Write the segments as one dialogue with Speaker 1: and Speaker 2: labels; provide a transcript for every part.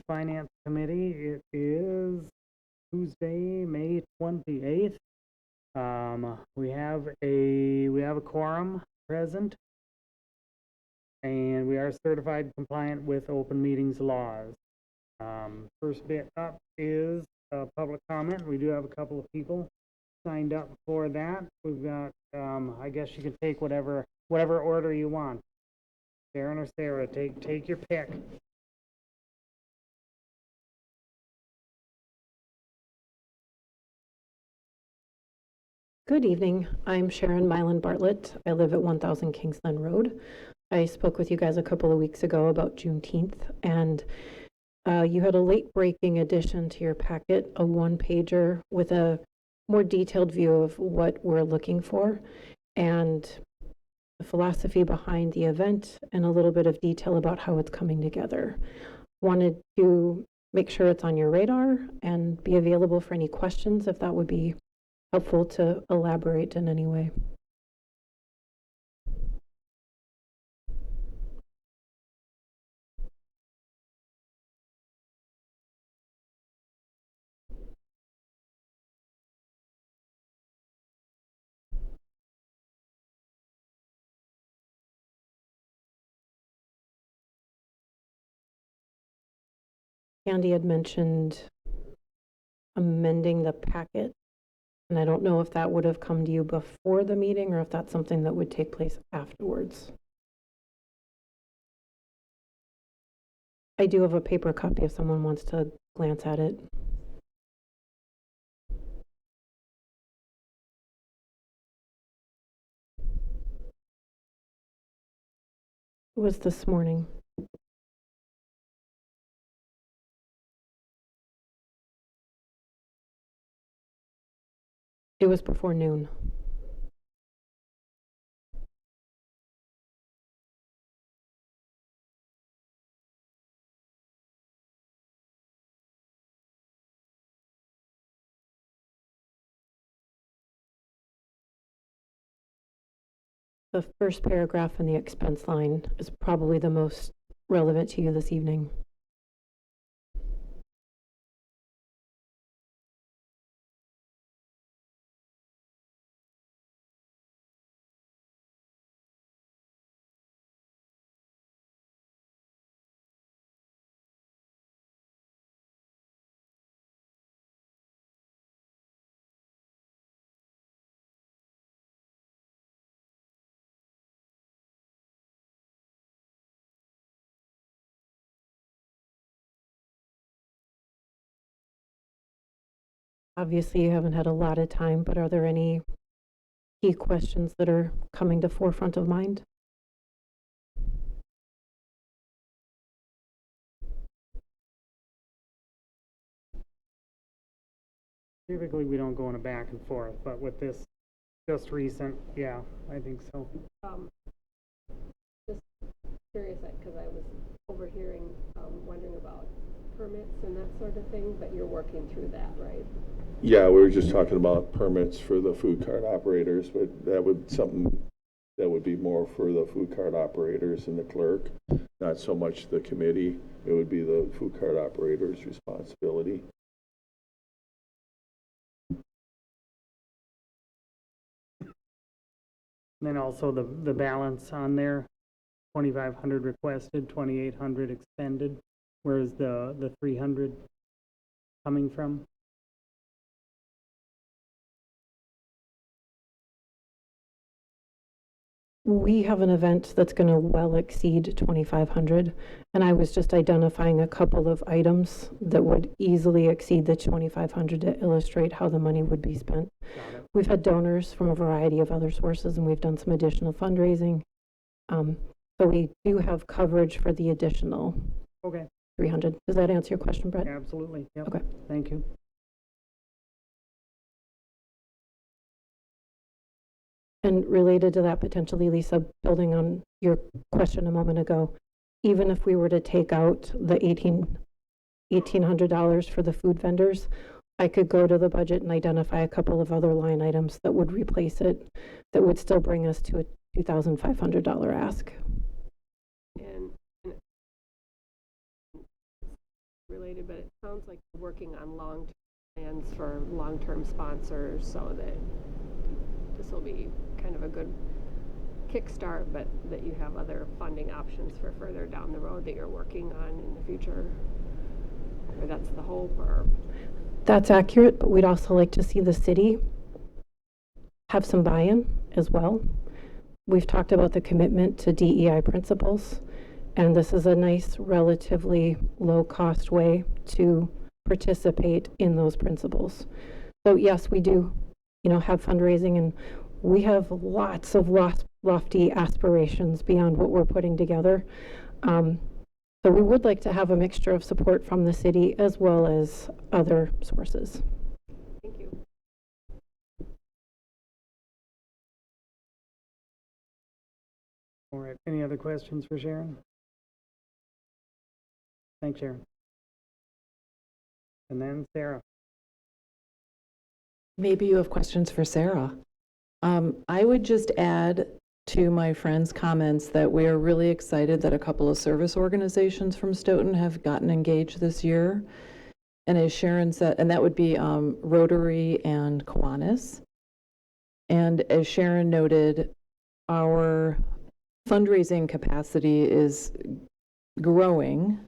Speaker 1: Finance Committee. It is Tuesday, May 28th. We have a quorum present, and we are certified compliant with open meetings laws. First bit up is public comment. We do have a couple of people signed up for that. We've got, I guess you can take whatever order you want. Sharon or Sarah, take your pick.
Speaker 2: Good evening. I'm Sharon Mylan Bartlett. I live at 1000 Kingsland Road. I spoke with you guys a couple of weeks ago about Juneteenth, and you had a late breaking addition to your packet, a one-pager with a more detailed view of what we're looking for and the philosophy behind the event and a little bit of detail about how it's coming together. Wanted to make sure it's on your radar and be available for any questions if that would be helpful to elaborate in any way. Andy had mentioned amending the packet, and I don't know if that would have come to you before the meeting or if that's something that would take place afterwards. I do have a paper copy if someone wants to glance at it. It was this morning. It was before noon. The first paragraph in the expense line is probably the most relevant to you this evening. Obviously, you haven't had a lot of time, but are there any key questions that are coming to forefront of mind?
Speaker 1: Typically, we don't go in a back and forth, but with this just recent, yeah, I think so.
Speaker 3: Just curious, because I was overhearing, wondering about permits and that sort of thing, but you're working through that, right?
Speaker 4: Yeah, we were just talking about permits for the food cart operators, but that would be more for the food cart operators and the clerk, not so much the committee. It would be the food cart operator's responsibility.
Speaker 1: And then also the balance on there, 2,500 requested, 2,800 expended. Where's the 300 coming from?
Speaker 2: We have an event that's going to well exceed 2,500, and I was just identifying a couple of items that would easily exceed the 2,500 to illustrate how the money would be spent. We've had donors from a variety of other sources, and we've done some additional fundraising. So we do have coverage for the additional 300. Does that answer your question, Brett?
Speaker 1: Absolutely. Yep.
Speaker 2: Okay.
Speaker 1: Thank you.
Speaker 2: And related to that, potentially, Lisa, building on your question a moment ago, even if we were to take out the $1,800 for the food vendors, I could go to the budget and identify a couple of other line items that would replace it, that would still bring us to a $2,500 ask.
Speaker 3: And related, but it sounds like you're working on long-term plans for long-term sponsors so that this will be kind of a good kickstart, but that you have other funding options for further down the road that you're working on in the future. Or that's the hope, or
Speaker 2: That's accurate, but we'd also like to see the city have some buy-in as well. We've talked about the commitment to DEI principles, and this is a nice, relatively low-cost way to participate in those principles. So yes, we do, have fundraising, and we have lots of lofty aspirations beyond what we're putting together. So we would like to have a mixture of support from the city as well as other sources.
Speaker 3: thank you.
Speaker 1: All right, any other questions for Sharon? Thanks, Sharon. And then Sarah.
Speaker 5: Maybe you have questions for Sarah. I would just add to my friend's comments that we are really excited that a couple of service organizations from Stoughton have gotten engaged this year. And as Sharon said, and that would be Rotary and Kiwanis. And as Sharon noted, our fundraising capacity is growing.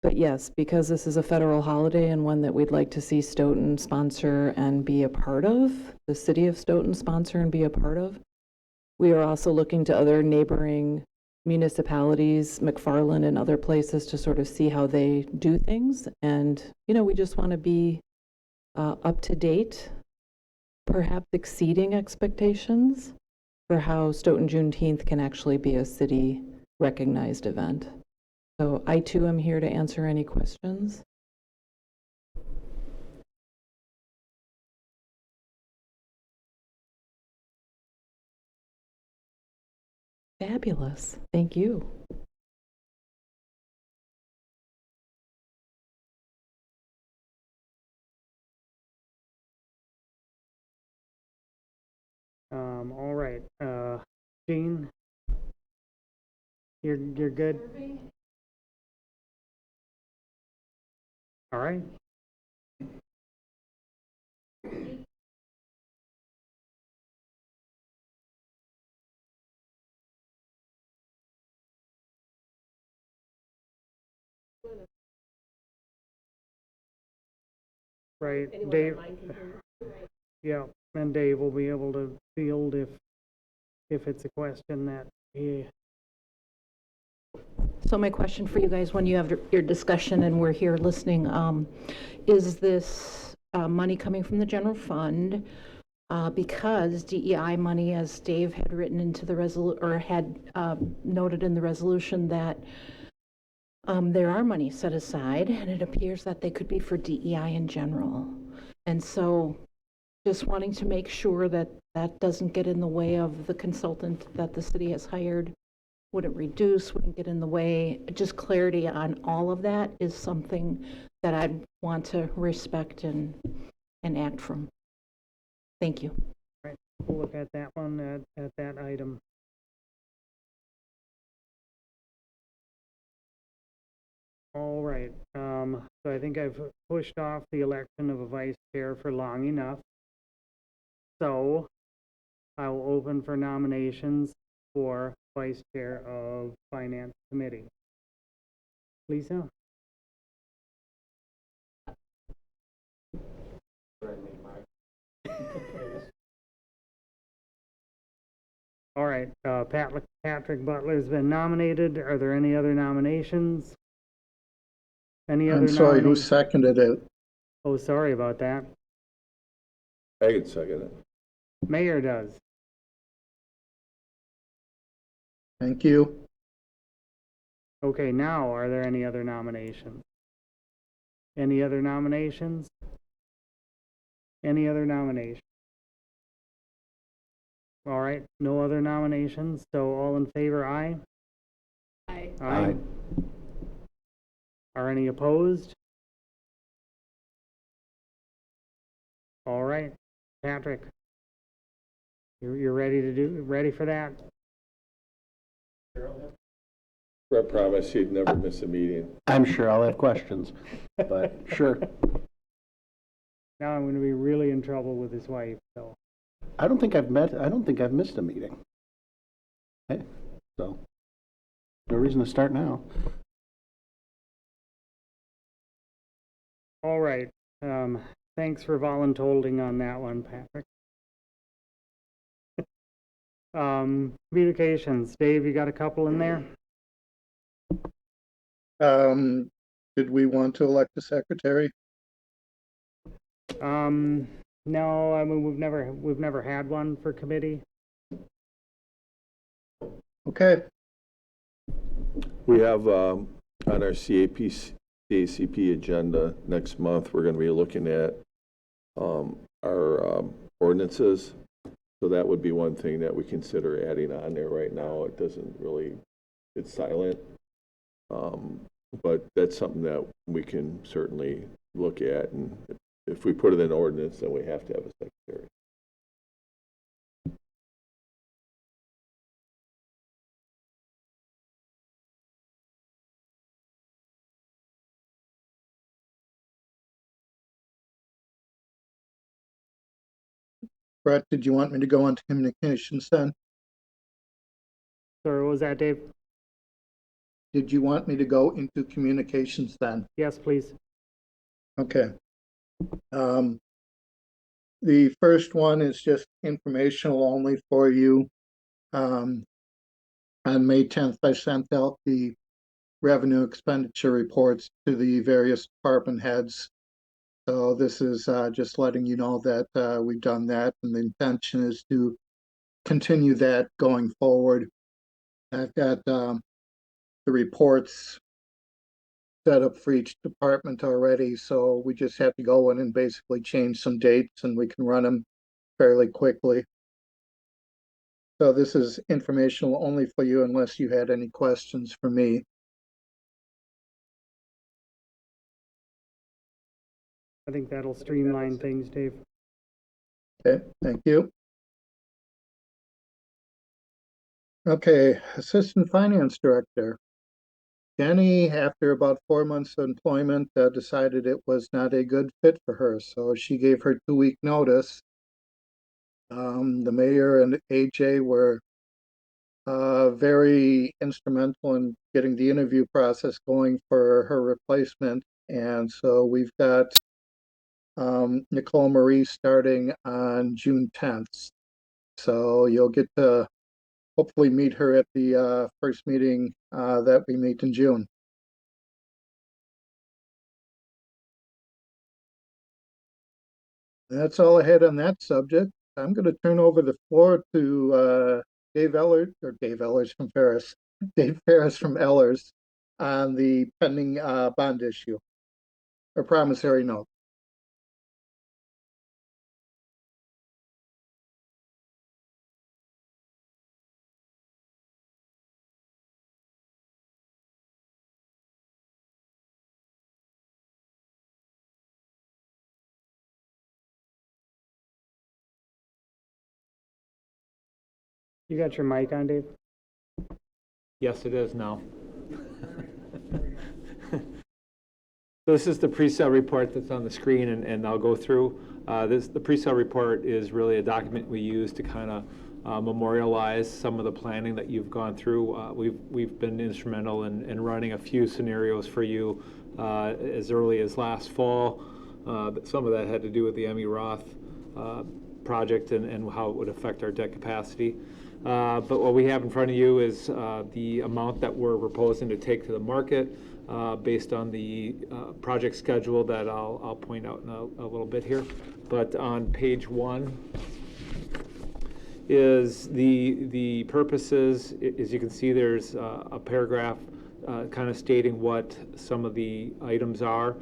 Speaker 5: But yes, because this is a federal holiday and one that we'd like to see Stoughton sponsor and be a part of, the city of Stoughton sponsor and be a part of, we are also looking to other neighboring municipalities, McFarland and other places, to sort of see how they do things. And, we just want to be up to date, perhaps exceeding expectations for how Stoughton Juneteenth can actually be a city recognized event. So I too am here to answer any questions. Fabulous. Thank you.
Speaker 1: All right, Jean, you're good? All right. Right,
Speaker 3: Anyone
Speaker 1: Dave,
Speaker 3: online can hear you.
Speaker 1: yeah, and Dave will be able to field if it's a question that he,
Speaker 6: So my question for you guys, when you have your discussion and we're here listening, is this money coming from the general fund? Because DEI money, as Dave had written into the or had noted in the resolution, that there are money set aside, and it appears that they could be for DEI in general. And so just wanting to make sure that that doesn't get in the way of the consultant that the city has hired, wouldn't reduce, wouldn't get in the way. Just clarity on all of that is something that I'd want to respect and act from. Thank you.
Speaker 1: right, we'll look at that one, at that item. All right, so I think I've pushed off the election of a vice chair for long enough. So I will open for nominations for vice chair of finance committee. Lisa? All right, Patrick Butler's been nominated. Are there any other nominations? Any other
Speaker 7: I'm sorry, who
Speaker 1: nominations?
Speaker 7: seconded it?
Speaker 1: Oh, sorry about that.
Speaker 4: I can second it.
Speaker 1: Mayor does.
Speaker 7: Thank you.
Speaker 1: Okay, now are there any other nominations? Any other nominations? Any other nominations? All right, no other nominations, so all in favor, aye?
Speaker 3: Aye.
Speaker 1: Aye. Are any opposed? All right, Patrick, you're ready for that?
Speaker 4: Brett promised he'd never miss a meeting.
Speaker 8: I'm sure I'll have questions, but sure.
Speaker 1: Now I'm gonna be really in trouble with his wife, so.
Speaker 8: I don't think I've missed a meeting. Hey, so, no reason to start now.
Speaker 1: All right, thanks for voluntolding on that one, Patrick. Communications, Dave, you got a couple in there?
Speaker 7: Did we want to elect a secretary?
Speaker 1: No, I mean, we've never had one for committee.
Speaker 7: Okay,
Speaker 4: We have, on our CACP agenda next month, we're gonna be looking at, our, ordinances. So that would be one thing that we consider adding on there. Right now. It doesn't really, it's silent. But that's something that we can certainly look at, and if we put it in ordinance, then we have to have a secretary.
Speaker 7: Brett, did you want me to go on to communications then?
Speaker 1: Sorry, what was that, Dave?
Speaker 7: Did you want me to go into communications then?
Speaker 1: Yes, please.
Speaker 7: Okay. The first one is just informational only for you. On May 10th, I sent out the revenue expenditure reports to the various department heads. So this is just letting you know that we've done that, and the intention is to continue that going forward. I've got the reports set up for each department already, so we just have to go in and basically change some dates, and we can run them fairly quickly. So this is informational only for you unless you had any questions for me.
Speaker 1: I think that'll streamline things, Dave.
Speaker 7: Okay, thank you. Okay, Assistant Finance Director. Jenny, after about 4 months of employment, decided it was not a good fit for her, so she gave her 2-week notice. The mayor and AJ were very instrumental in getting the interview process going for her replacement, and so we've got Nicole Marie starting on June 10th. So you'll get to hopefully meet her at the first meeting that we meet in June. That's all I had on that subject. I'm going to turn over the floor to Dave Ellers from Ferris, Dave Ferris from Ellers on the pending bond issue or promissory note.
Speaker 1: You got your mic on, Dave?
Speaker 9: Yes, it is now. This is the pre-sale report that's on the screen, and I'll go through. The pre-sale report is really a document we use to kind of memorialize some of the planning that you've gone through. We've been instrumental in running a few scenarios for you as early as last fall. Some of that had to do with the Emmy Roth project and how it would affect our debt capacity. But what we have in front of you is the amount that we're proposing to take to the market based on the project schedule that I'll point out in a little bit here. But on page 1 is the purposes. As you can see, there's a paragraph kind of stating what some of the items are.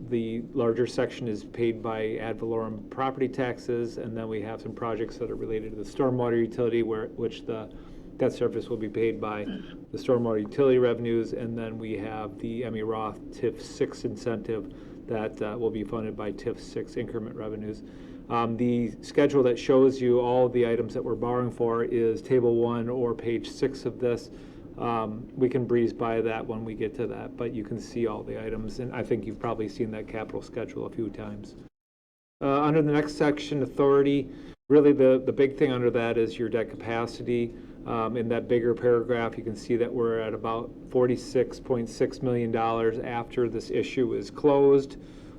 Speaker 9: The larger section is paid by ad valorem property taxes, and then we have some projects that are related to the stormwater utility, which the debt service will be paid by the stormwater utility revenues, and then we have the Emmy Roth TIF 6 incentive that will be funded by TIF 6 increment revenues. The schedule that shows you all of the items that we're borrowing for is table 1 or page 6 of this. we can breeze by that when we get to that, but you can see all the items, and I think you've probably seen that capital schedule a few times. Under the next section, authority, really the big thing under that is your debt capacity. In that bigger paragraph, you can see that we're at about $46.6 million after this issue is closed.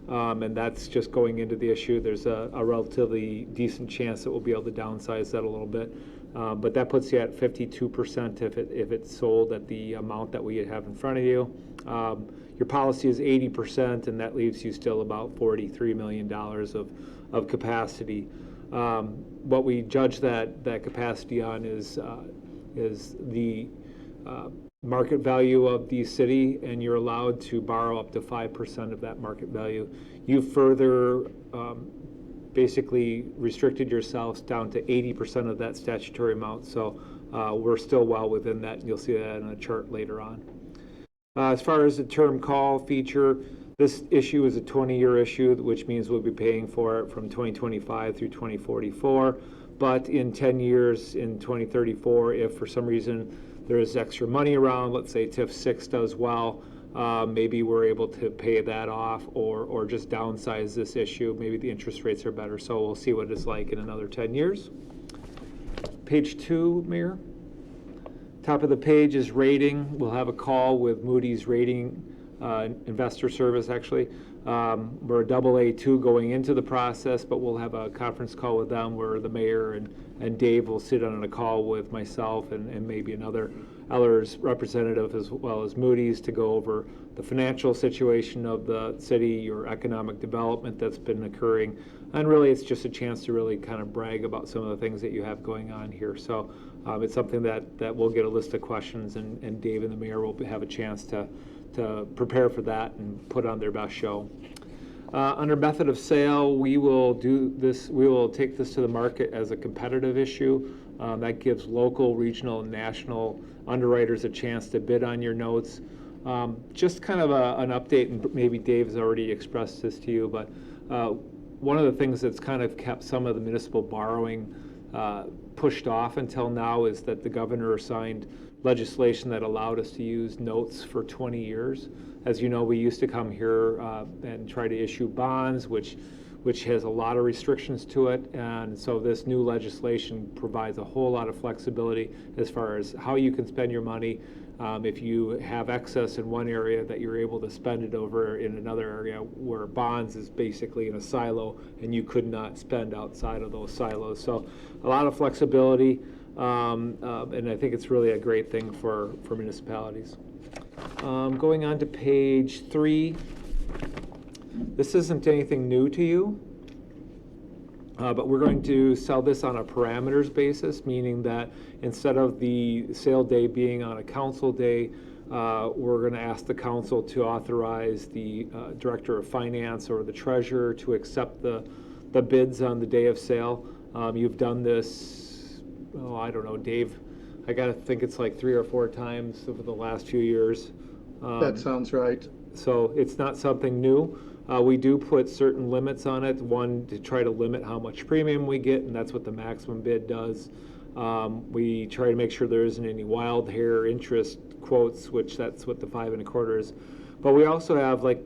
Speaker 9: And that's just going into the issue. There's a relatively decent chance that we'll be able to downsize that a little bit. But that puts you at 52% if it's sold at the amount that we have in front of you. Your policy is 80%, and that leaves you still about $43 million of capacity. What we judge that capacity on is the market value of the city, and you're allowed to borrow up to 5% of that market value. You further basically restricted yourselves down to 80% of that statutory amount, so we're still well within that, and you'll see that in a chart later on. As far as the term call feature, this issue is a 20-year issue, which means we'll be paying for it from 2025 through 2044. But in 10 years, in 2034, if for some reason there is extra money around, let's say TIF 6 does well, maybe we're able to pay that off or just downsize this issue. Maybe the interest rates are better. So we'll see what it's like in another 10 years. Page 2, Mayor. Top of the page is rating. We'll have a call with Moody's Rating Investor Service, actually. We're a AA2 going into the process, but we'll have a conference call with them where the mayor and Dave will sit on a call with myself and maybe another Eller's representative as well as Moody's to go over the financial situation of the city, your economic development that's been occurring. And really, it's just a chance to really kind of brag about some of the things that you have going on here. So it's something that we'll get a list of questions, and Dave and the mayor will have a chance to prepare for that and put on their best show. Under method of sale, we will take this to the market as a competitive issue. That gives local, regional, and national underwriters a chance to bid on your notes. Just kind of an update, and maybe Dave has already expressed this to you, but one of the things that's kind of kept some of the municipal borrowing pushed off until now is that the governor signed legislation that allowed us to use notes for 20 years. As you know, we used to come here and try to issue bonds, which has a lot of restrictions to it. And so this new legislation provides a whole lot of flexibility as far as how you can spend your money. If you have excess in one area, that you're able to spend it over in another area, where bonds is basically in a silo and you could not spend outside of those silos. So a lot of flexibility, and I think it's really a great thing for municipalities. Going on to page 3, this isn't anything new to you, but we're going to sell this on a parameters basis, meaning that instead of the sale day being on a council day, we're going to ask the council to authorize the director of finance or the treasurer to accept the bids on the day of sale. You've done this, I don't know, Dave, I got to think it's like 3 or 4 times over the last few years.
Speaker 7: That sounds right.
Speaker 9: So it's not something new. We do put certain limits on it. One, to try to limit how much premium we get, and that's what the maximum bid does. We try to make sure there isn't any wild hair interest quotes, which that's what the 5 1/4 is. But we also have like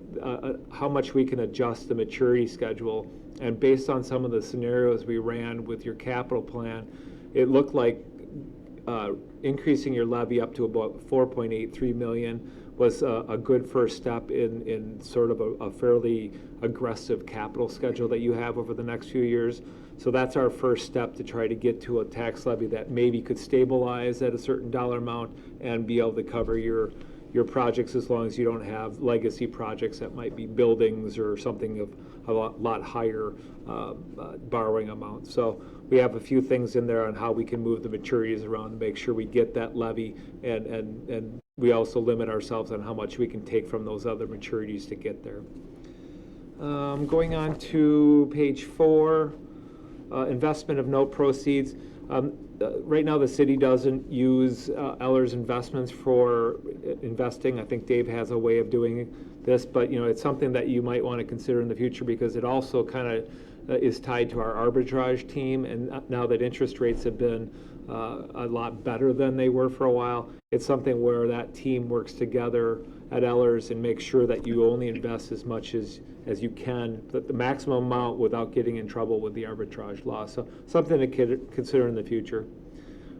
Speaker 9: how much we can adjust the maturity schedule. And based on some of the scenarios we ran with your capital plan, it looked like increasing your levy up to about $4.83 million was a good first step in sort of a fairly aggressive capital schedule that you have over the next few years. So that's our first step to try to get to a tax levy that maybe could stabilize at a certain dollar amount and be able to cover your projects, as long as you don't have legacy projects that might be buildings or something of a lot higher borrowing amount. So we have a few things in there on how we can move the maturities around to make sure we get that levy, and we also limit ourselves on how much we can take from those other maturities to get there. Going on to page 4, investment of note proceeds. Right now, the city doesn't use Eller's Investments for investing. I think Dave has a way of doing this, but it's something that you might want to consider in the future, because it also kind of is tied to our arbitrage team. And now that interest rates have been a lot better than they were for a while. It's something where that team works together at Ellers and makes sure that you only invest as much as you can, the maximum amount without getting in trouble with the arbitrage law. So something to consider in the future.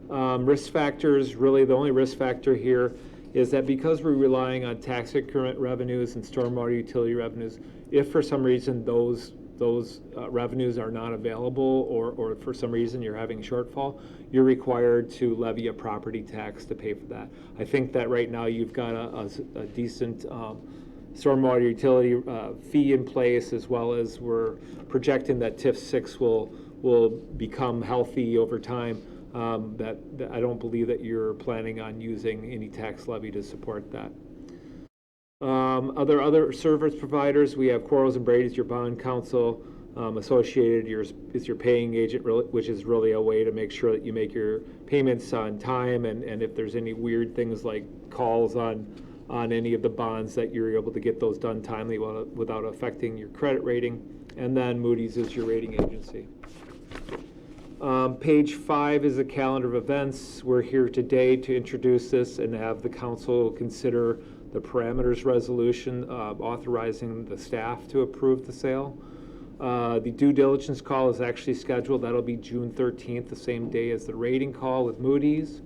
Speaker 9: Risk factors, really the only risk factor here is that because we're relying on tax increment revenues and stormwater utility revenues, if for some reason those revenues are not available or for some reason you're having a shortfall, you're required to levy a property tax to pay for that. I think that right now you've got a decent stormwater utility fee in place, as well as we're projecting that TIF 6 will become healthy over time. That I don't believe that you're planning on using any tax levy to support that. Other service providers, we have Quarles and Brady's, your bond counsel. Associated is your paying agent, which is really a way to make sure that you make your payments on time, and if there's any weird things like calls on any of the bonds, that you're able to get those done timely without affecting your credit rating. And then Moody's is your rating agency. Page 5 is a calendar of events. We're here today to introduce this and have the council consider the parameters resolution authorizing the staff to approve the sale. The due diligence call is actually scheduled. That'll be June 13th, the same day as the rating call with Moody's.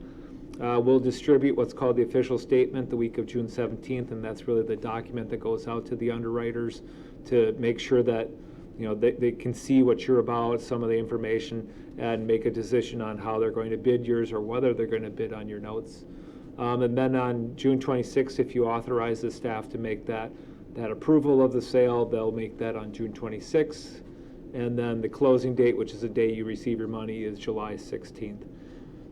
Speaker 9: We'll distribute what's called the official statement the week of June 17th, and that's really the document that goes out to the underwriters to make sure that they can see what you're about, some of the information, and make a decision on how they're going to bid yours or whether they're going to bid on your notes. And then on June 26th, if you authorize the staff to make that approval of the sale, they'll make that on June 26th. And then the closing date, which is the day you receive your money, is July 16th.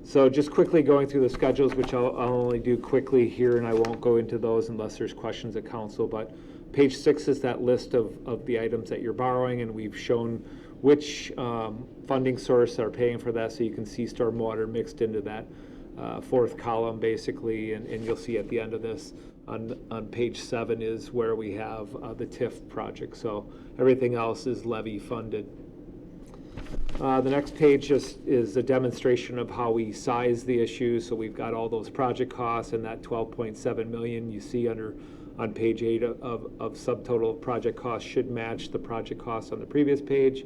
Speaker 9: So just quickly going through the schedules, which I'll only do quickly here, and I won't go into those unless there's questions at council. But page 6 is that list of the items that you're borrowing, and we've shown which funding source are paying for that, so you can see stormwater mixed into that fourth column, basically, and you'll see at the end of this on page 7 is where we have the TIF project. So everything else is levy funded. The next page just is a demonstration of how we size the issue. So we've got all those project costs, and that 12.7 million you see on page 8 of subtotal project costs should match the project costs on the previous page.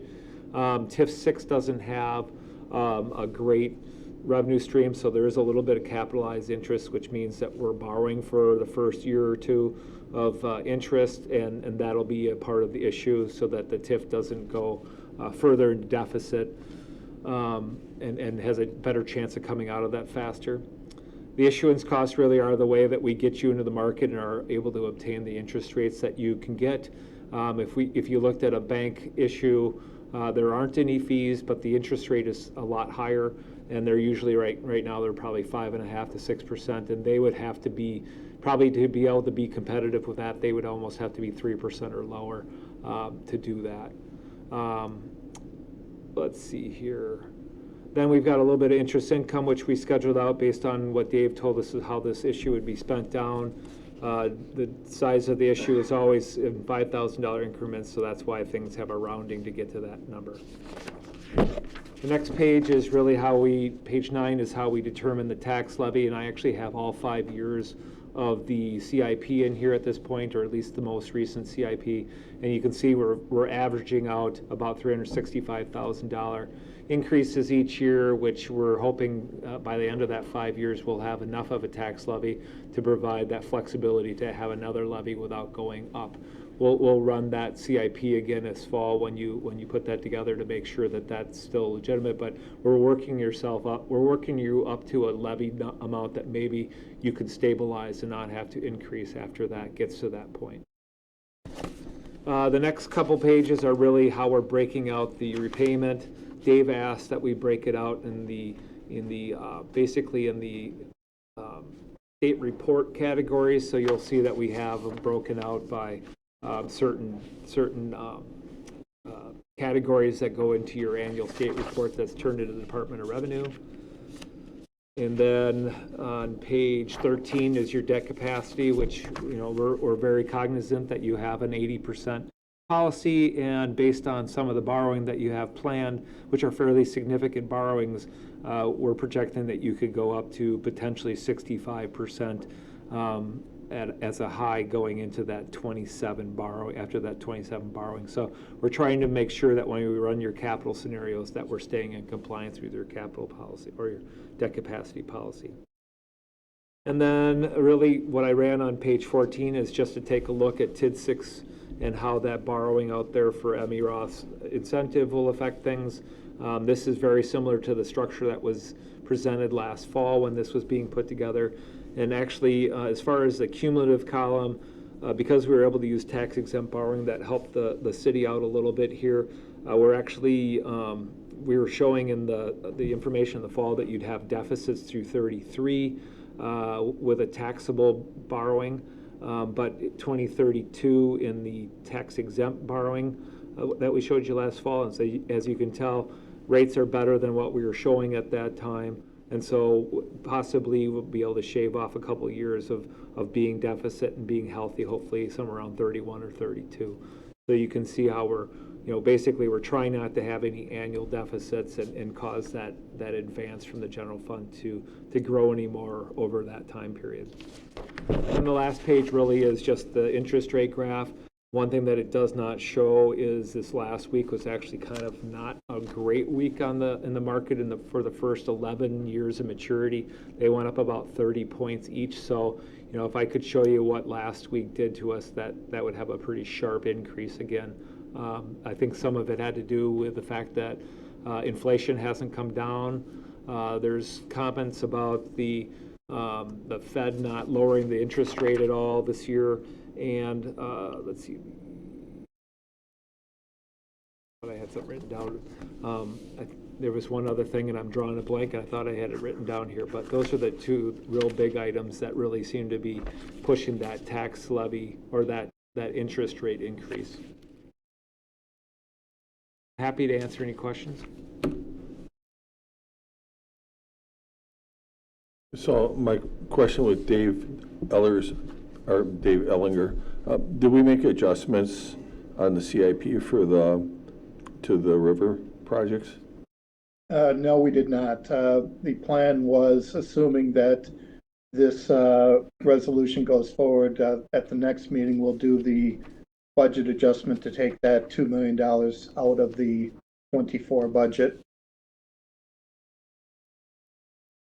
Speaker 9: TIF 6 doesn't have a great revenue stream, so there is a little bit of capitalized interest, which means that we're borrowing for the first year or two of interest, and that'll be a part of the issue so that the TIF doesn't go further into deficit and has a better chance of coming out of that faster. The issuance costs really are the way that we get you into the market and are able to obtain the interest rates that you can get. If you looked at a bank issue, there aren't any fees, but the interest rate is a lot higher, and they're usually right now they're probably 5.5% to 6%, and they would have to be probably to be able to be competitive with that. They would almost have to be 3% or lower to do that. Let's see here. Then we've got a little bit of interest income, which we scheduled out based on what Dave told us is how this issue would be spent down. The size of the issue is always in $5,000 increments, so that's why things have a rounding to get to that number. The next page is really page 9 is how we determine the tax levy, and I actually have all 5 years of the CIP in here at this point, or at least the most recent CIP, and you can see we're averaging out about $365,000 increases each year, which we're hoping by the end of that 5 years we'll have enough of a tax levy to provide that flexibility to have another levy without going up. We'll run that CIP again this fall when you put that together to make sure that that's still legitimate, but we're working you up to a levy amount that maybe you could stabilize and not have to increase after that gets to that point. The next couple pages are really how we're breaking out the repayment. Dave asked that we break it out basically in the state report categories. So you'll see that we have them broken out by certain categories that go into your annual state report that's turned into the Department of Revenue. And then on page 13 is your debt capacity, which we're very cognizant that you have an 80% policy, and based on some of the borrowing that you have planned, which are fairly significant borrowings, we're projecting that you could go up to potentially 65% as a high going into that 27 borrowing, after that 27 borrowing. So we're trying to make sure that when we run your capital scenarios that we're staying in compliance with your capital policy or your debt capacity policy. And then really what I ran on page 14 is just to take a look at TID 6 and how that borrowing out there for MEROS incentive will affect things. This is very similar to the structure that was presented last fall when this was being put together. And actually, as far as the cumulative column, because we were able to use tax exempt borrowing, that helped the city out a little bit here. We're actually, we were showing in the information in the fall that you'd have deficits through 33 with a taxable borrowing, but 2032 in the tax exempt borrowing that we showed you last fall. And so as you can tell, rates are better than what we were showing at that time. And so possibly we'll be able to shave off a couple of years of being deficit and being healthy, hopefully somewhere around 31 or 32. So you can see how we're, basically we're trying not to have any annual deficits and cause that advance from the general fund to grow anymore over that time period. And the last page really is just the interest rate graph. One thing that it does not show is this last week was actually kind of not a great week in the market for the first 11 years of maturity. They went up about 30 points each. So, if I could show you what last week did to us, that would have a pretty sharp increase again. I think some of it had to do with the fact that inflation hasn't come down. There's comments about the Fed not lowering the interest rate at all this year. And let's see, but I had something written down. There was one other thing, and I'm drawing a blank. I thought I had it written down here, but those are the two real big items that really seem to be pushing that tax levy or that interest rate increase. Happy to answer any questions.
Speaker 4: So my question with Dave Ellinger, did we make adjustments on the CIP to the river projects?
Speaker 7: No, we did not. The plan was, assuming that this resolution goes forward, at the next meeting, we'll do the budget adjustment to take that $2 million out of the 24 budget.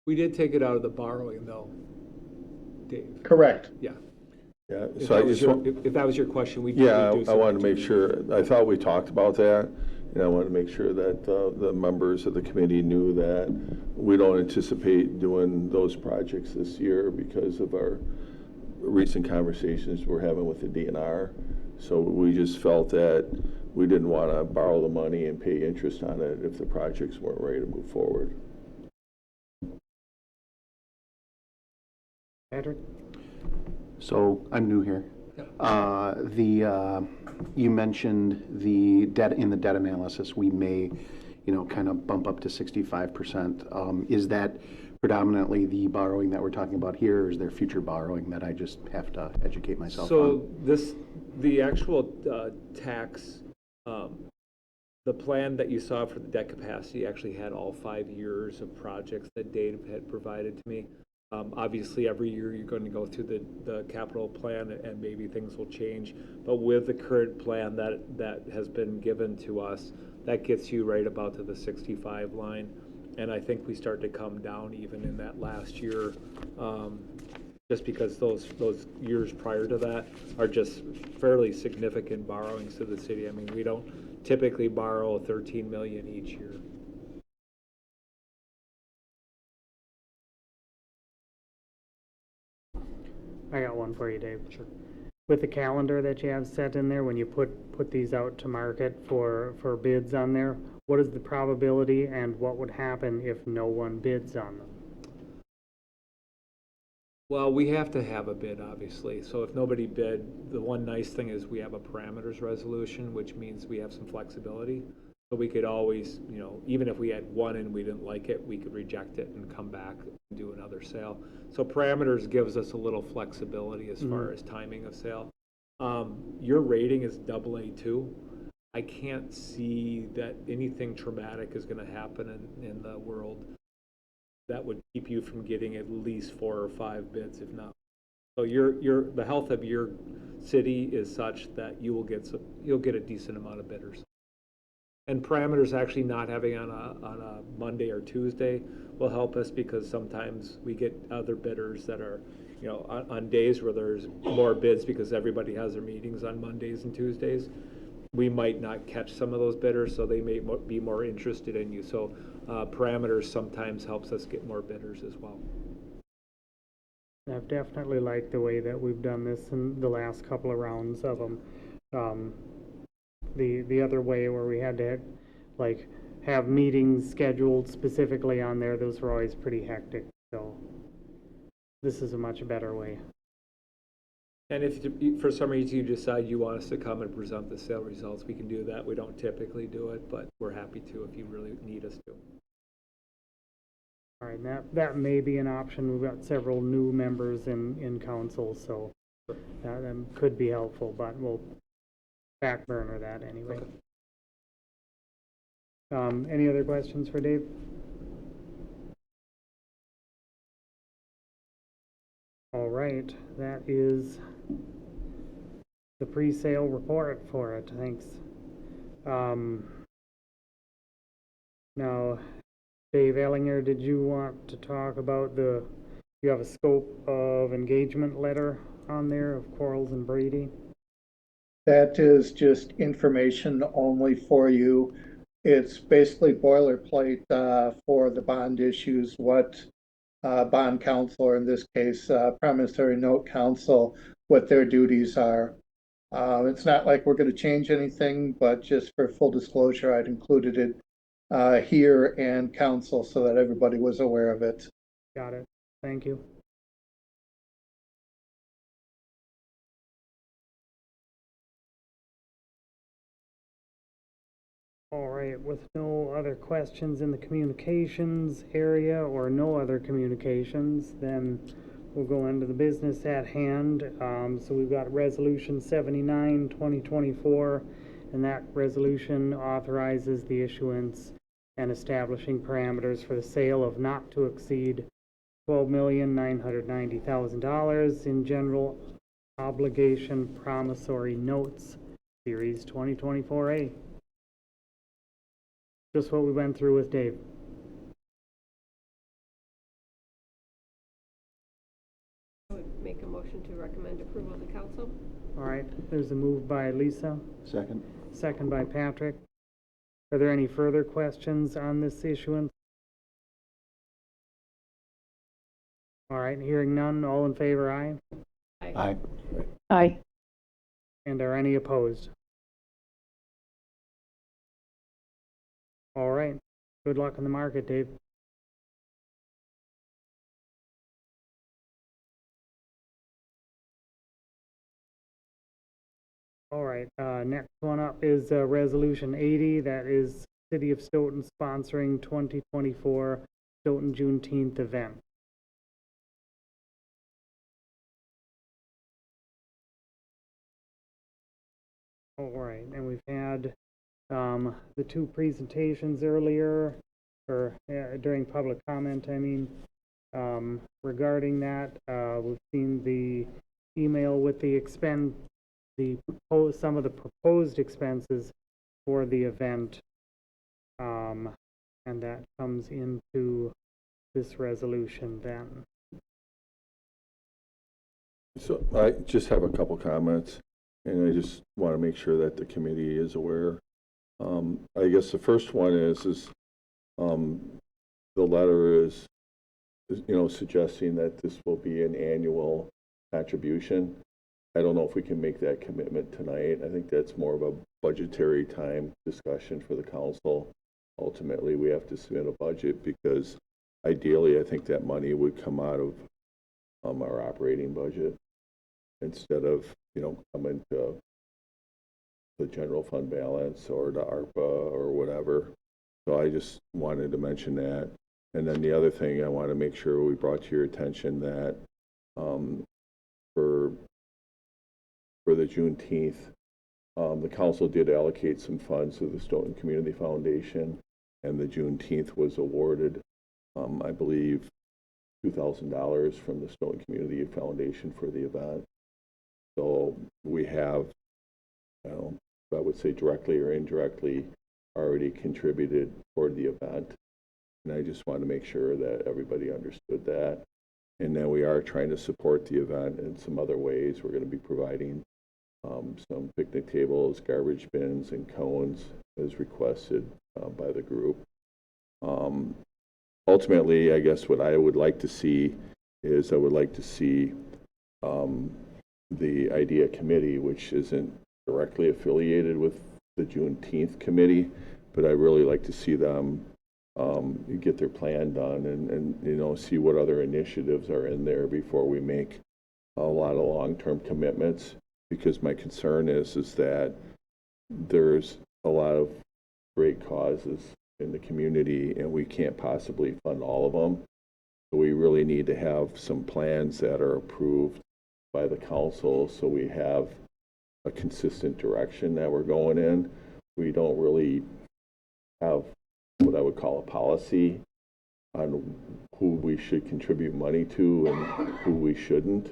Speaker 9: We did take it out of the borrowing, though, Dave.
Speaker 7: Correct.
Speaker 9: Yeah.
Speaker 4: Yeah.
Speaker 9: If
Speaker 4: So
Speaker 9: that was your question, we
Speaker 4: yeah,
Speaker 9: did do
Speaker 4: I wanted to make sure. I thought we talked about that, and I wanted to make sure that the members of the committee knew that we don't anticipate doing those projects this year because of our recent conversations we're having with the DNR. So we just felt that we didn't want to borrow the money and pay interest on it if the projects weren't ready to move forward.
Speaker 1: Patrick?
Speaker 8: So I'm new here. You mentioned the debt in the debt analysis. We may, kind of bump up to 65%. Is that predominantly the borrowing that we're talking about here, or is there future borrowing that I just have to educate myself on?
Speaker 9: So the actual tax, the plan that you saw for the debt capacity actually had all 5 years of projects that Dave had provided to me. Obviously, every year you're going to go through the capital plan and maybe things will change. But with the current plan that has been given to us, that gets you right about to the 65 line. And I think we start to come down even in that last year, just because those years prior to that are just fairly significant borrowings to the city. I mean, we don't typically borrow $13 million each year.
Speaker 1: I got one for you, Dave. Sure. With the calendar that you have set in there, when you put these out to market for bids on there, what is the probability and what would happen if no one bids on them?
Speaker 9: Well, we have to have a bid, obviously. So if nobody bid, the one nice thing is we have a parameters resolution, which means we have some flexibility. So we could always, even if we had one and we didn't like it, we could reject it and come back and do another sale. So parameters gives us a little flexibility as far as timing of sale. Your rating is AA2. I can't see that anything traumatic is gonna happen in the world that would keep you from getting at least 4 or 5 bids, if not. So the health of your city is such that you'll get a decent amount of bidders. And parameters actually not having on a Monday or Tuesday will help us, because sometimes we get other bidders that are, on days where there's more bids because everybody has their meetings on Mondays and Tuesdays. We might not catch some of those bidders, so they may be more interested in you. So parameters sometimes helps us get more bidders as well.
Speaker 1: I've definitely liked the way that we've done this in the last couple of rounds of them. The other way where we had to like have meetings scheduled specifically on there, those were always pretty hectic. So this is a much better way.
Speaker 9: And if for some reason you decide you want us to come and present the sale results, we can do that. We don't typically do it, but we're happy to if you really need us to.
Speaker 1: All right, that may be an option. We've got several new members in council, so that could be helpful, but we'll back burner that anyway.
Speaker 9: Okay.
Speaker 1: Any other questions for Dave? All right, that is the pre-sale report for it. Thanks. Now, Dave Ellinger, did you want to talk about you have a scope of engagement letter on there of Quarles and Brady?
Speaker 7: That is just information only for you. It's basically boilerplate for the bond issues, what bond counsel, or in this case, promissory note counsel, what their duties are. It's not like we're going to change anything, but just for full disclosure, I'd included it here and council so that everybody was aware of it.
Speaker 1: Got it. Thank you. All right, with no other questions in the communications area or no other communications, then we'll go into the business at hand. So we've got Resolution 79, 2024, and that resolution authorizes the issuance and establishing parameters for the sale of not to exceed $12,990,000 in general obligation promissory notes, Series 2024A. Just what we went through with Dave.
Speaker 3: I would make a motion to recommend approval of the council.
Speaker 1: All right, there's a move by Lisa,
Speaker 8: Second.
Speaker 1: second by Patrick. Are there any further questions on this issuance? All right, hearing none, all in favor, aye?
Speaker 8: Aye.
Speaker 6: Aye.
Speaker 1: And are any opposed? All right, good luck in the market, Dave. All right, next one up is Resolution 80. That is City of Stoughton sponsoring 2024 Stoughton Juneteenth event. All right, and we've had the two presentations earlier, or during public comment, I mean, regarding that. We've seen the email with some of the proposed expenses for the event, and that comes into this resolution then.
Speaker 4: So I just have a couple comments, and I just want to make sure that the committee is aware. I guess the first one is the letter is suggesting that this will be an annual contribution. I don't know if we can make that commitment tonight. I think that's more of a budgetary time discussion for the council. Ultimately, we have to submit a budget because ideally, I think that money would come out of our operating budget instead of, coming to the general fund balance or to ARPA or whatever. So I just wanted to mention that. And then the other thing I want to make sure we brought to your attention that for for the Juneteenth. The council did allocate some funds to the Stoughton Community Foundation, and the Juneteenth was awarded, I believe, $2,000 from the Stoughton Community Foundation for the event. So we have, I would say directly or indirectly, already contributed toward the event. And I just want to make sure that everybody understood that. And then we are trying to support the event in some other ways. We're going to be providing some picnic tables, garbage bins, and cones as requested by the group. Ultimately, I guess what I would like to see is I would like to see the IDEA committee, which isn't directly affiliated with the Juneteenth committee, but I really like to see them get their plan done and see what other initiatives are in there before we make a lot of long-term commitments. Because my concern is that there's a lot of great causes in the community and we can't possibly fund all of them. So we really need to have some plans that are approved by the council so we have a consistent direction that we're going in. We don't really have what I would call a policy on who we should contribute money to and who we shouldn't.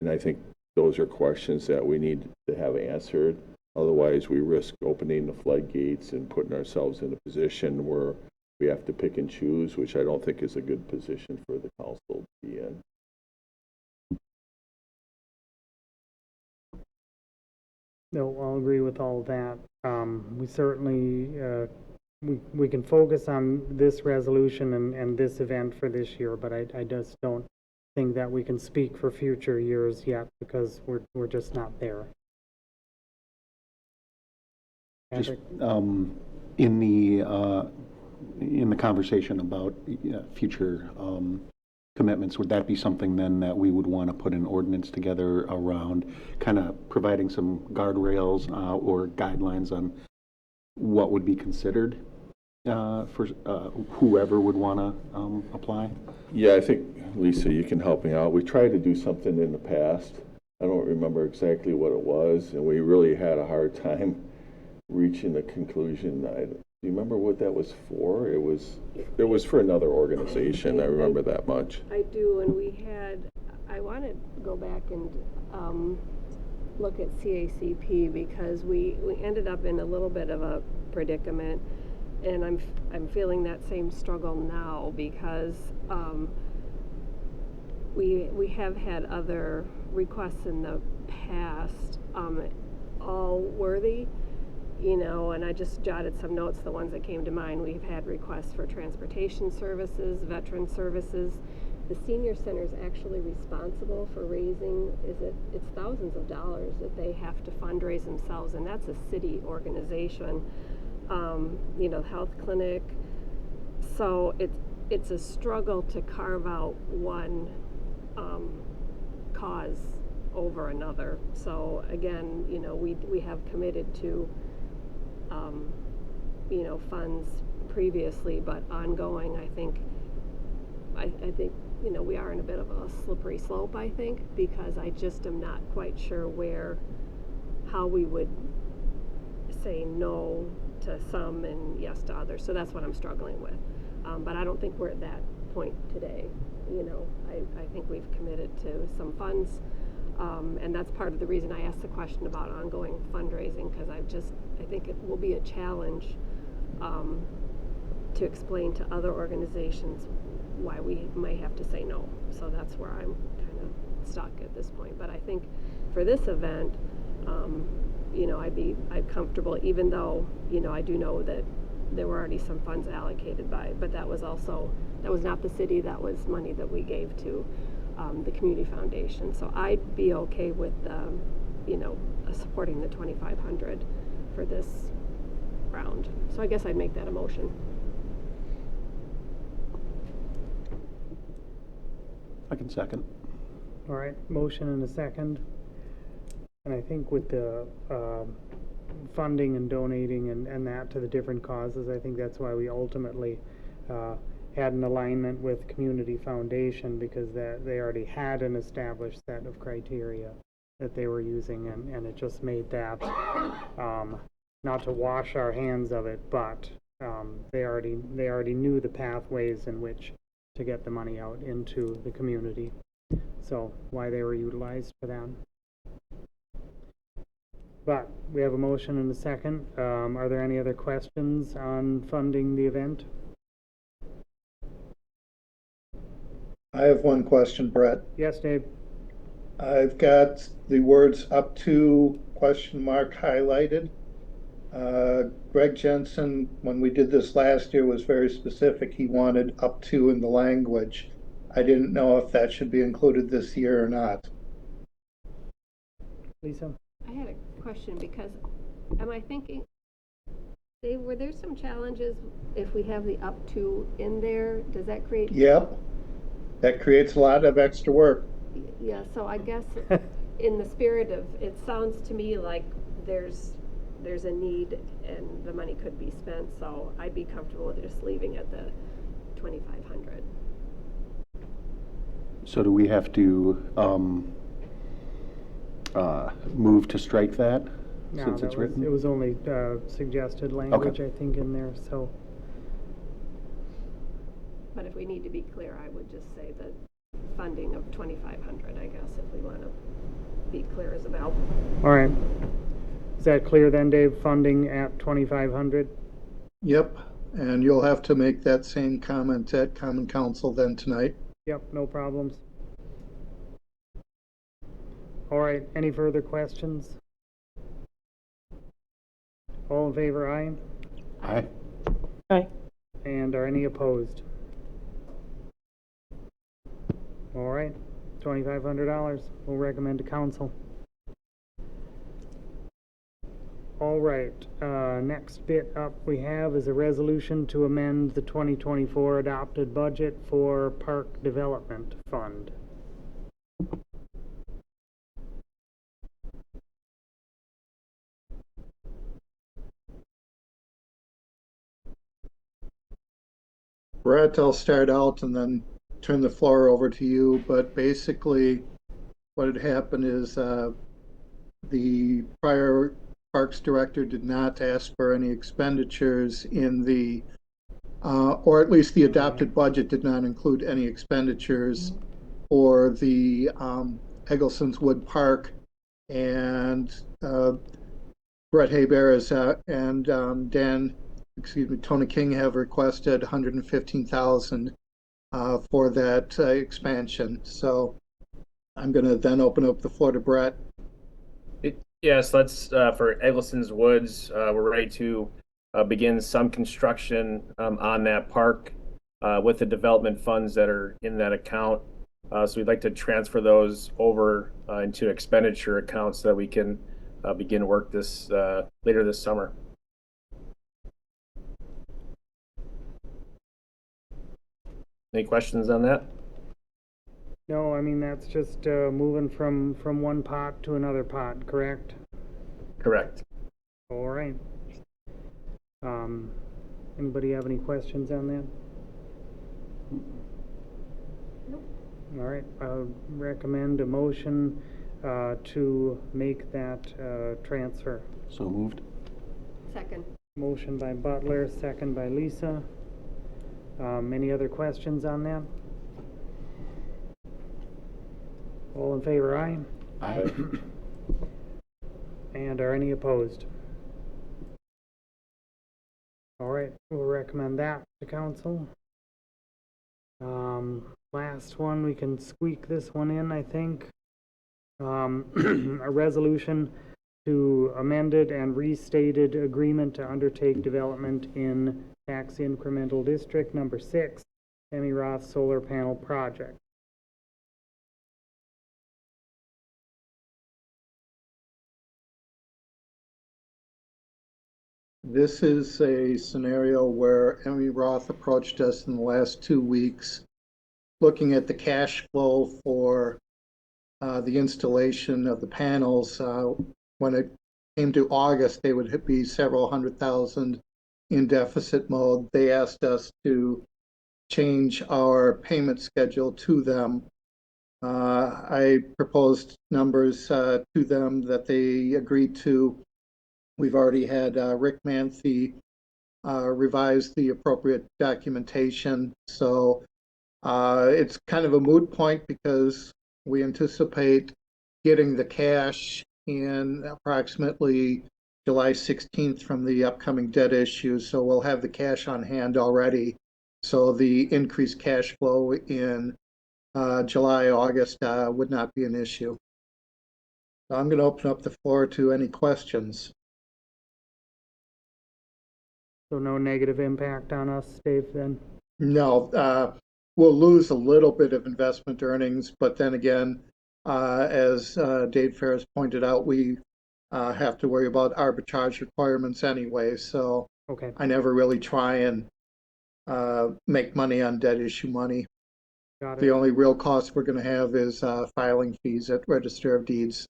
Speaker 4: And I think those are questions that we need to have answered. Otherwise, we risk opening the floodgates and putting ourselves in a position where we have to pick and choose, which I don't think is a good position for the council to be in.
Speaker 1: No, I'll agree with all that. We certainly, we can focus on this resolution and this event for this year, but I just don't think that we can speak for future years yet because we're just not there.
Speaker 8: Just
Speaker 1: Patrick?
Speaker 8: in the conversation about future commitments, would that be something then that we would want to put an ordinance together around kind of providing some guardrails or guidelines on what would be considered for whoever would want to apply?
Speaker 4: Yeah, I think, Lisa, you can help me out. We tried to do something in the past. I don't remember exactly what it was, and we really had a hard time reaching a conclusion. Do you remember what that was for? It was for another organization. I remember that much.
Speaker 3: I do, and I want to go back and look at CACP because we ended up in a little bit of a predicament, and I'm feeling that same struggle now because we have had other requests in the past, all worthy, and I just jotted some notes, the ones that came to mind. We've had requests for transportation services, veteran services. The senior center is actually responsible for raising, it's thousands of dollars that they have to fundraise themselves, and that's a city organization. Health clinic. So it's a struggle to carve out one cause over another. So again, we have committed to funds previously, but ongoing, I think we are in a bit of a slippery slope, I think, because I just am not quite sure how we would say no to some and yes to others. So that's what I'm struggling with. But I don't think we're at that point today. I think we've committed to some funds. And that's part of the reason I asked the question about ongoing fundraising, because I think it will be a challenge to explain to other organizations why we might have to say no. So that's where I'm kind of stuck at this point. But I think for this event, I'm comfortable, even though, I do know that there were already some funds allocated but that was not the city, that was money that we gave to the community foundation. So I'd be okay with, supporting the $2,500 for this round. So I guess I'd make that a motion.
Speaker 8: I can second.
Speaker 1: All right, motion and a second. And I think with the funding and donating and that to the different causes, I think that's why we ultimately had an alignment with Community Foundation, because they already had an established set of criteria. that they were using, and it just made that, not to wash our hands of it, but they already knew the pathways in which to get the money out into the community. So why they were utilized for that. But we have a motion and a second. Are there any other questions on funding the event?
Speaker 7: I have one question, Brett.
Speaker 1: Yes, Dave?
Speaker 7: I've got the words up to question mark highlighted. Greg Jensen, when we did this last year, was very specific. He wanted up to in the language. I didn't know if that should be included this year or not.
Speaker 1: Lisa?
Speaker 3: I had a question because, am I thinking, Dave, were there some challenges if we have the up to in there? Does that create?
Speaker 7: Yep, that creates a lot of extra work.
Speaker 3: Yeah, so I guess in the spirit of, it sounds to me like there's a need and the money could be spent, so I'd be comfortable with just leaving it the 2,500.
Speaker 8: So do we have to move to strike that
Speaker 1: No,
Speaker 8: since it's written?
Speaker 1: it was only suggested language, I think, in there, so.
Speaker 3: But if we need to be clear, I would just say the funding of 2,500, I guess, if we want to be clear as about.
Speaker 1: All right. Is that clear then, Dave? Funding at 2,500?
Speaker 7: Yep, and you'll have to make that same comment at Common Council then tonight.
Speaker 1: Yep, no problems. All right, any further questions? All in favor, aye?
Speaker 8: Aye.
Speaker 2: Aye.
Speaker 1: And are any opposed? All right, $2,500. We'll recommend to council. All right, next bit up we have is a resolution to amend the 2024 adopted budget for Park Development Fund.
Speaker 7: Brett, I'll start out and then turn the floor over to you, but basically what had happened is the prior Parks Director did not ask for any expenditures in the, or at least the adopted budget did not include any expenditures for the Eggleston's Wood Park, and Brett Haybear and Tony King have requested $115,000 for that expansion. So I'm going to then open up the floor to Brett.
Speaker 10: Yes, let's, for Eggleston's Woods, we're ready to begin some construction on that park with the development funds that are in that account. So we'd like to transfer those over into expenditure accounts so that we can begin work this later this summer. Any questions on that?
Speaker 1: No, I mean, that's just moving from one pot to another pot, correct?
Speaker 10: Correct.
Speaker 1: All right. Anybody have any questions on that?
Speaker 3: Nope.
Speaker 1: All right, I recommend a motion to make that transfer.
Speaker 8: So moved.
Speaker 3: Second.
Speaker 1: Motion by Butler, second by Lisa. Any other questions on that? All in favor, aye?
Speaker 8: Aye.
Speaker 1: And are any opposed? All right, we'll recommend that to council. Last one, we can squeak this one in, I think. A resolution to amended and restated agreement to undertake development in tax incremental district number 6, Emmy Roth Solar Panel Project.
Speaker 7: This is a scenario where Emmy Roth approached us in the last 2 weeks, looking at the cash flow for the installation of the panels. When it came to August, they would be several $100,000 in deficit mode. They asked us to change our payment schedule to them I proposed numbers to them that they agreed to. We've already had Rick Manthe revise the appropriate documentation. So it's kind of a moot point because we anticipate getting the cash in approximately July 16th from the upcoming debt issue. So we'll have the cash on hand already. So the increased cash flow in July, August would not be an issue. So I'm going to open up the floor to any questions.
Speaker 1: So no negative impact on us, Dave, then?
Speaker 7: No, we'll lose a little bit of investment earnings, but then again, as Dave Ferris pointed out, we have to worry about arbitrage requirements anyway. So
Speaker 1: Okay,
Speaker 7: I never really try and make money on debt issue money.
Speaker 1: got
Speaker 7: The
Speaker 1: it.
Speaker 7: only real cost we're going to have is filing fees at Register of Deeds.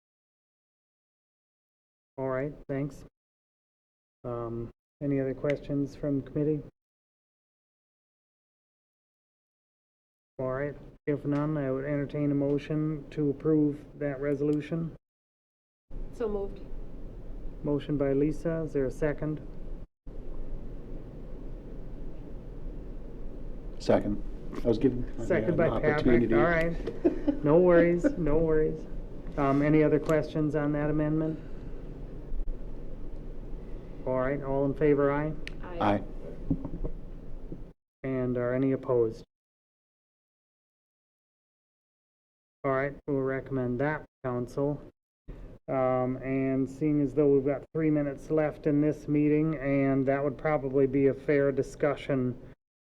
Speaker 1: All right, thanks. Any other questions from committee? All right, if none, I would entertain a motion to approve that resolution.
Speaker 3: So moved.
Speaker 1: Motion by Lisa, is there a second?
Speaker 8: Second. I was giving.
Speaker 1: Second by
Speaker 8: an
Speaker 1: Patrick,
Speaker 8: opportunity.
Speaker 1: all right. No worries, no worries. Any other questions on that amendment? All right, all in favor, aye?
Speaker 8: Aye.
Speaker 1: And are any opposed? All right, we'll recommend that, council. And seeing as though we've got 3 minutes left in this meeting, and that would probably be a fair discussion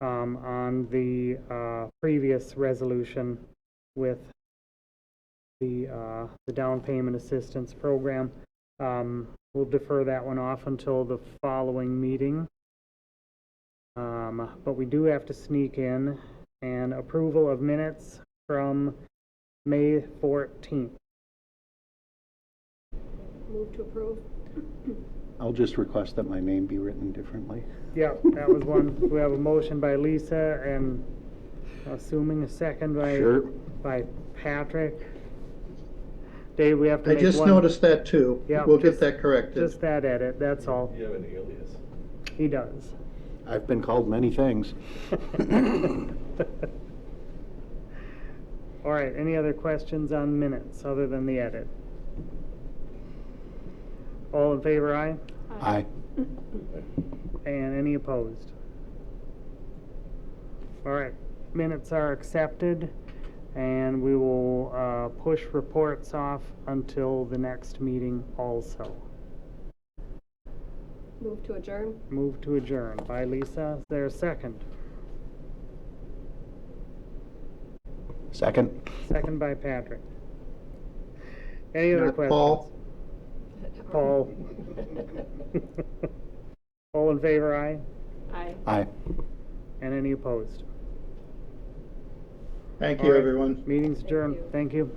Speaker 1: on the previous resolution with the down payment assistance program. We'll defer that one off until the following meeting. But we do have to sneak in an approval of minutes from May 14th.
Speaker 3: Move to approve.
Speaker 8: I'll just request that my name be written differently.
Speaker 1: Yeah, that was one. We have a motion by Lisa and assuming a second
Speaker 8: Sure.
Speaker 1: by Patrick. Dave, we have to
Speaker 7: I
Speaker 1: make
Speaker 7: just
Speaker 1: one.
Speaker 7: noticed that too.
Speaker 1: Yeah,
Speaker 7: We'll get
Speaker 1: just-
Speaker 7: that corrected.
Speaker 1: Just that edit, that's all.
Speaker 4: You have an alias.
Speaker 1: He does.
Speaker 8: I've been called many things.
Speaker 1: All right, any other questions on minutes other than the edit? All in favor, aye?
Speaker 8: Aye.
Speaker 1: And any opposed? All right, minutes are accepted, and we will push reports off until the next meeting also.
Speaker 3: Move to adjourn.
Speaker 1: Move to adjourn by Lisa. Is there a second?
Speaker 8: Second.
Speaker 1: Second by Patrick. Any other
Speaker 7: Not
Speaker 1: questions?
Speaker 7: Paul?
Speaker 1: Paul. All in favor, aye?
Speaker 3: Aye.
Speaker 8: Aye.
Speaker 1: And any opposed?
Speaker 7: Thank
Speaker 1: All
Speaker 7: you,
Speaker 1: right.
Speaker 7: everyone.
Speaker 1: Meeting's adjourned.
Speaker 3: you.
Speaker 1: Thank you.